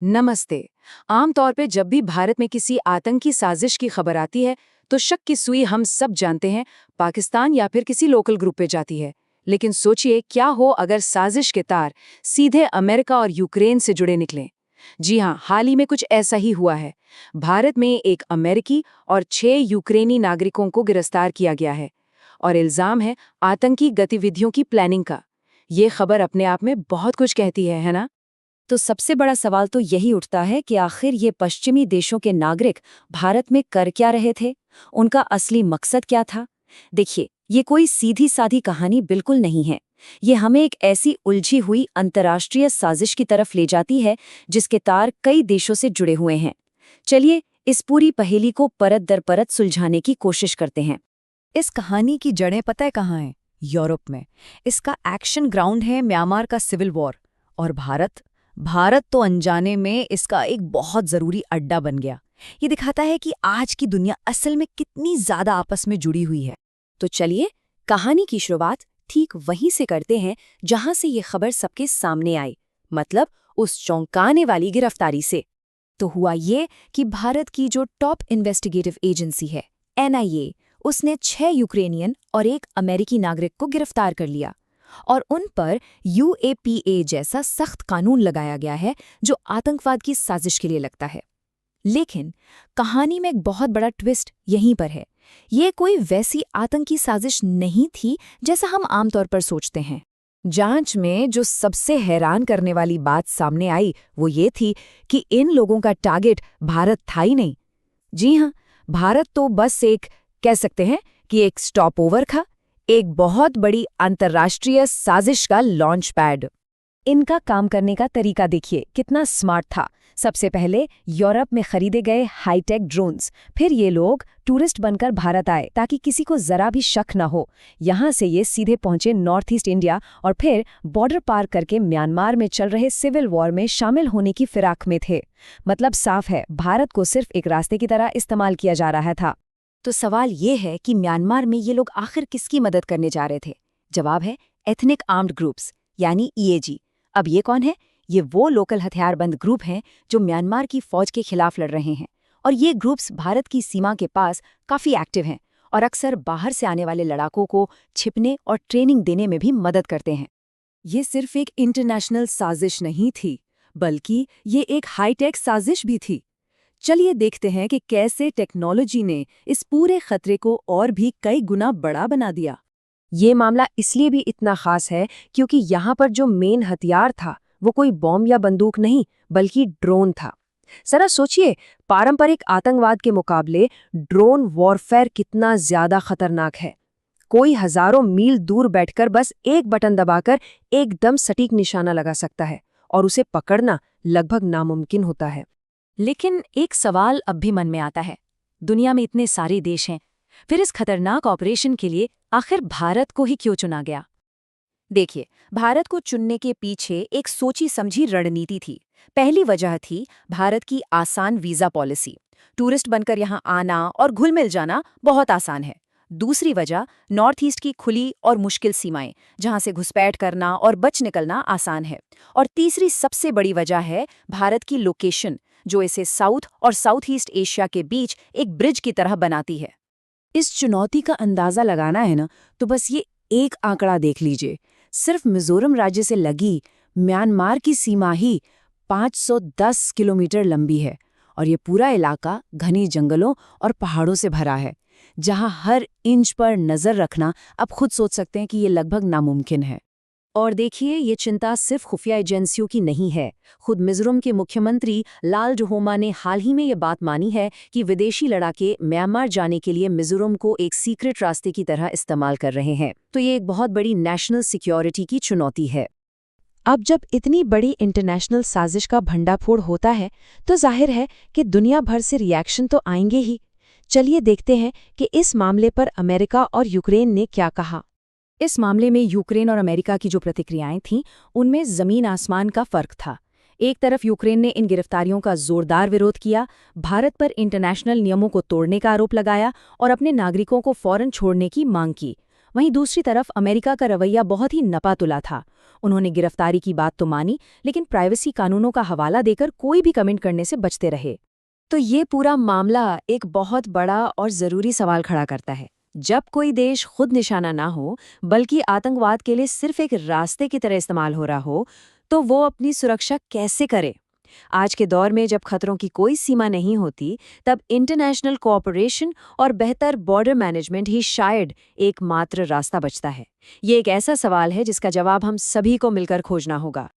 नमस्ते। आमतौर पे जब भी भारत में किसी आतंकी साजिश की खबर आती है, तो शक की सुई हम सब जानते हैं पाकिस्तान या फिर किसी लोकल ग्रुप पे जाती है। लेकिन सोचिए क्या हो अगर साजिश के तार सीधे अमेरिका और यूक्रेन से जुड़े निकलें। जी हाँ, हाल ही में कुछ ऐसा ही हुआ है। भारत में एक अमेरिकी और 6 यूक्रेनी नागरिकों को गिरफ्तार किया गया है और इल्जाम है आतंकी गतिविधियों की प्लानिंग का। ये खबर अपने आप में बहुत कुछ कहती है ना? तो सबसे बड़ा सवाल तो यही उठता है कि आखिर ये पश्चिमी देशों के नागरिक भारत में कर क्या रहे थे? उनका असली मकसद क्या था? देखिए, ये कोई सीधी साधी कहानी बिल्कुल नहीं है। ये हमें एक ऐसी उलझी हुई अंतर्राष्ट्रीय साजिश की तरफ ले जाती है जिसके तार कई देशों से जुड़े हुए हैं। चलिए, इस पूरी पहेली को परत दर परत सुलझाने की कोशिश करते हैं। इस कहानी की जड़ें पता है कहाँ हैं? यूरोप में। इसका एक्शन ग्राउंड है म्यांमार का सिविल वॉर। और भारत तो अनजाने में इसका एक बहुत जरूरी अड्डा बन गया। ये दिखाता है कि आज की दुनिया असल में कितनी ज्यादा आपस में जुड़ी हुई है। तो चलिए, कहानी की शुरुआत ठीक वहीं से करते हैं जहां से ये खबर सबके सामने आई, मतलब उस चौंकाने वाली गिरफ्तारी से। तो हुआ ये कि भारत की जो टॉप इन्वेस्टिगेटिव एजेंसी है, NIA, उसने 6 यूक्रेनियन और एक अमेरिकी नागरिक को गिरफ्तार कर लिया और उन पर UAPA जैसा सख्त कानून लगाया गया है जो आतंकवाद की साजिश के लिए लगता है। लेकिन कहानी में एक बहुत बड़ा ट्विस्ट यहीं पर है। ये कोई वैसी आतंकी साजिश नहीं थी जैसा हम आमतौर पर सोचते हैं। जांच में जो सबसे हैरान करने वाली बात सामने आई वो ये थी कि इन लोगों का टारगेट भारत था ही नहीं। जी हाँ, भारत तो बस एक कह सकते हैं कि एक स्टॉप ओवर था, एक बहुत बड़ी अंतर्राष्ट्रीय साजिश का लॉन्च पैड। इनका काम करने का तरीका देखिए कितना स्मार्ट था। सबसे पहले यूरोप में खरीदे गए हाईटेक ड्रोन्स, फिर ये लोग टूरिस्ट बनकर भारत आए ताकि किसी को जरा भी शक न हो। यहाँ से ये सीधे पहुंचे नॉर्थ ईस्ट इंडिया और फिर बॉर्डर पार करके म्यांमार में चल रहे सिविल वॉर में शामिल होने की फिराक में थे। मतलब साफ है, भारत को सिर्फ एक रास्ते की तरह इस्तेमाल किया जा रहा था। तो सवाल ये है कि म्यांमार में ये लोग आखिर किसकी मदद करने जा रहे थे? जवाब है एथनिक आर्म्ड ग्रुप्स, यानी EAG। अब ये कौन है? ये वो लोकल हथियारबंद ग्रुप हैं जो म्यांमार की फौज के खिलाफ लड़ रहे हैं। और ये ग्रुप्स भारत की सीमा के पास काफी एक्टिव हैं और अक्सर बाहर से आने वाले लड़ाकों को छिपने और ट्रेनिंग देने में भी मदद करते हैं। ये सिर्फ एक इंटरनेशनल साजिश नहीं थी, बल्कि ये एक हाईटेक साजिश भी थी। चलिए देखते हैं कि कैसे टेक्नोलॉजी ने इस पूरे खतरे को और भी कई गुना बड़ा बना दिया। ये मामला इसलिए भी इतना खास है क्योंकि यहाँ पर जो मेन हथियार था वो कोई बॉम्ब या बंदूक नहीं बल्कि ड्रोन था। जरा सोचिए, पारंपरिक आतंकवाद के मुकाबले ड्रोन वॉरफेयर कितना ज्यादा खतरनाक है। कोई हजारों मील दूर बैठकर बस एक बटन दबाकर एकदम सटीक निशाना लगा सकता है और उसे पकड़ना लगभग नामुमकिन होता है। लेकिन एक सवाल अब भी मन में आता है, दुनिया में इतने सारे देश हैं, फिर इस खतरनाक ऑपरेशन के लिए आखिर भारत को ही क्यों चुना गया? देखिए, भारत को चुनने के पीछे एक सोची समझी रणनीति थी। पहली वजह थी भारत की आसान वीजा पॉलिसी। टूरिस्ट बनकर यहाँ आना और घुल मिल जाना बहुत आसान है। दूसरी वजह नॉर्थ ईस्ट की खुली और मुश्किल सीमाएं, जहां से घुसपैठ करना और बच निकलना आसान है। और तीसरी सबसे बड़ी वजह है भारत की लोकेशन, जो इसे साउथ और साउथ ईस्ट एशिया के बीच एक ब्रिज की तरह बनाती है। इस चुनौती का अंदाजा लगाना है ना, तो बस ये एक आंकड़ा देख लीजिए। सिर्फ मिजोरम राज्य से लगी म्यांमार की सीमा ही 510 किलोमीटर लंबी है और ये पूरा इलाका घनी जंगलों और पहाड़ों से भरा है, जहां हर इंच पर नजर रखना आप खुद सोच सकते हैं कि ये लगभग नामुमकिन है। और देखिए, ये चिंता सिर्फ खुफिया एजेंसियों की नहीं है। खुद मिजोरम के मुख्यमंत्री लालडोहोमा ने हाल ही में ये बात मानी है कि विदेशी लड़ाके म्यांमार जाने के लिए मिजोरम को एक सीक्रेट रास्ते की तरह इस्तेमाल कर रहे हैं। तो ये एक बहुत बड़ी नेशनल सिक्योरिटी की चुनौती है। अब जब इतनी बड़ी इंटरनेशनल साजिश का भंडाफोड़ होता है तो जाहिर है कि दुनिया भर से रिएक्शन तो आएंगे ही। चलिए देखते हैं कि इस मामले पर अमेरिका और यूक्रेन ने क्या कहा। इस मामले में यूक्रेन और अमेरिका की जो प्रतिक्रियाएं थीं, उनमें जमीन आसमान का फर्क था। एक तरफ यूक्रेन ने इन गिरफ्तारियों का जोरदार विरोध किया, भारत पर इंटरनेशनल नियमों को तोड़ने का आरोप लगाया और अपने नागरिकों को फौरन छोड़ने की मांग की। वहीं दूसरी तरफ अमेरिका का रवैया बहुत ही नपा-तुला था। उन्होंने गिरफ्तारी की बात तो मानी, लेकिन प्राइवेसी कानूनों का हवाला देकर कोई भी कमेंट करने से बचते रहे। तो ये पूरा मामला एक बहुत बड़ा और ज़रूरी सवाल खड़ा करता है। जब कोई देश खुद निशाना ना हो, बल्कि आतंकवाद के लिए सिर्फ एक रास्ते की तरह इस्तेमाल हो रहा हो, तो वो अपनी सुरक्षा कैसे करे? आज के दौर में जब खतरों की कोई सीमा नहीं होती, तब इंटरनेशनल कोऑपरेशन और बेहतर बॉर्डर मैनेजमेंट ही शायद एकमात्र रास्ता बचता है। ये एक ऐसा सवाल है जिसका जवाब हम सभी को मिलकर खोजना होगा।